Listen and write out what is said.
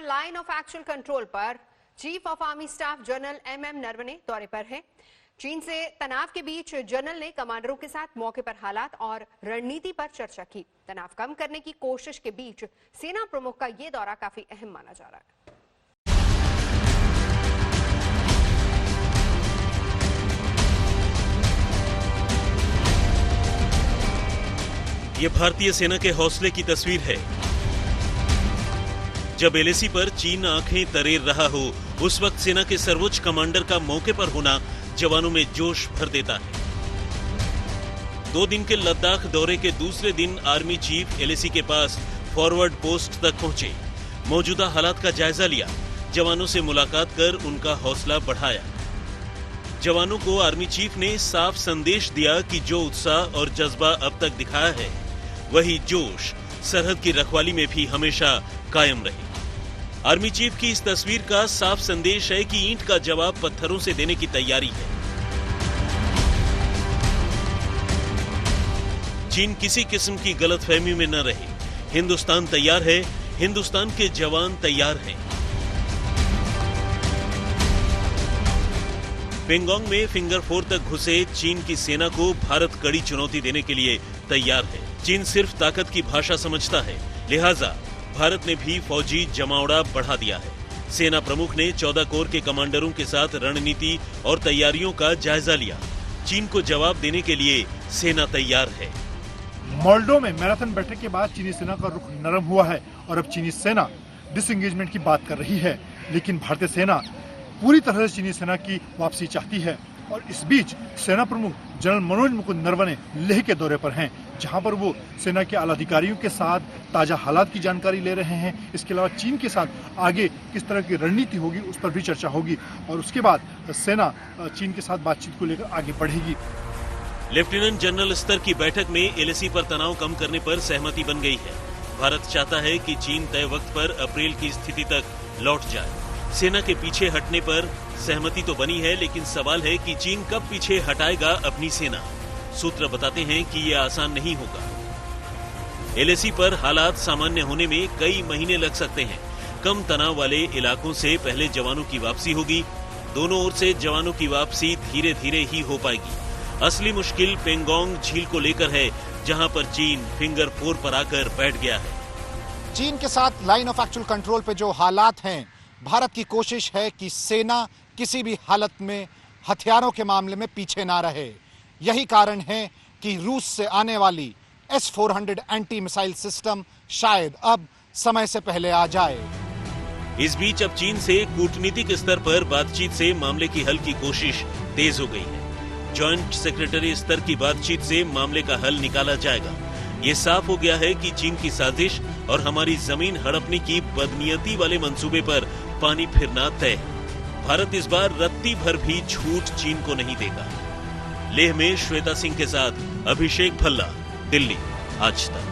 Line of actual control पर chief of army staff general MM Naravane दौरे पर हैं। चीन से तनाव के बीच जनरल ने कमांडरों के साथ मौके पर हालात और रणनीति पर चर्चा की। तनाव कम करने की कोशिश के बीच सेना प्रमुख का यह दौरा काफी अहम माना जा रहा है। ये भारतीय सेना के हौसले की तस्वीर है। जब एलएसी पर चीन आंखें तरेर रहा हो, उस वक्त सेना के सर्वोच्च कमांडर का मौके पर होना जवानों में जोश भर देता है। 2 दिन के लद्दाख दौरे के दूसरे दिन आर्मी चीफ एलएसी के पास फॉरवर्ड पोस्ट तक पहुंचे, मौजूदा हालात का जायजा लिया, जवानों से मुलाकात कर उनका हौसला बढ़ाया। जवानों को आर्मी चीफ ने साफ संदेश दिया कि जो उत्साह और जज्बा अब तक दिखाया है, वही जोश सरहद की रखवाली में भी हमेशा कायम रहे। आर्मी चीफ की इस तस्वीर का साफ संदेश है कि ईंट का जवाब पत्थरों से देने की तैयारी है। चीन किसी किस्म की गलतफहमी में न रहे। हिंदुस्तान तैयार है, हिंदुस्तान के जवान तैयार हैं। पेंगोंग में फिंगर 4 तक घुसे चीन की सेना को भारत कड़ी चुनौती देने के लिए तैयार है। चीन सिर्फ ताकत की भाषा समझता है, लिहाजा भारत ने भी फौजी जमावड़ा बढ़ा दिया है। सेना प्रमुख ने 14 कोर के कमांडरों के साथ रणनीति और तैयारियों का जायजा लिया। चीन को जवाब देने के लिए सेना तैयार है। मोल्डो में मैराथन बैठक के बाद चीनी सेना का रुख नरम हुआ है और अब चीनी सेना डिसएंगेजमेंट की बात कर रही है, लेकिन भारतीय सेना पूरी तरह से चीनी सेना की वापसी चाहती है। और इस बीच सेना प्रमुख जनरल मनोज मुकुंद नरवणे लेह के दौरे पर हैं, जहां पर वो सेना के आला अधिकारियों के साथ ताजा हालात की जानकारी ले रहे हैं। इसके अलावा चीन के साथ आगे किस तरह की रणनीति होगी, उस पर भी चर्चा होगी और उसके बाद सेना चीन के साथ बातचीत को लेकर आगे बढ़ेगी। लेफ्टिनेंट जनरल स्तर की बैठक में एलएसी पर तनाव कम करने पर सहमति बन गई है। भारत चाहता है कि चीन तय वक्त पर अप्रैल की स्थिति तक लौट जाए। सेना के पीछे हटने पर सहमति तो बनी है, लेकिन सवाल है कि चीन कब पीछे हटाएगा अपनी सेना। सूत्र बताते हैं कि यह आसान नहीं होगा। एलएसी पर हालात सामान्य होने में कई महीने लग सकते हैं। कम तनाव वाले इलाकों से पहले जवानों की वापसी होगी। दोनों ओर से जवानों की वापसी धीरे धीरे ही हो पाएगी। असली मुश्किल पेंगोंग झील को लेकर है, जहां पर चीन फिंगर 4 पर आकर बैठ गया है। चीन के साथ लाइन ऑफ एक्चुअल कंट्रोल पे जो हालात हैं, भारत की कोशिश है कि सेना किसी भी हालत में हथियारों के मामले में पीछे ना रहे। यही कारण है कि रूस से आने वाली S-400 एंटी मिसाइल सिस्टम शायद अब समय से पहले आ जाए। इस बीच अब चीन से कूटनीतिक स्तर पर बातचीत से मामले की हल की कोशिश तेज हो गई है। जॉइंट सेक्रेटरी स्तर की बातचीत से मामले का हल निकाला जाएगा। ये साफ हो गया है कि चीन की साजिश और हमारी जमीन हड़पने की बदनीयती वाले मंसूबे पर पानी फिरना तय है। भारत इस बार रत्ती भर भी छूट चीन को नहीं देगा। लेह में श्वेता सिंह के साथ अभिषेक भल्ला, दिल्ली, आज तक।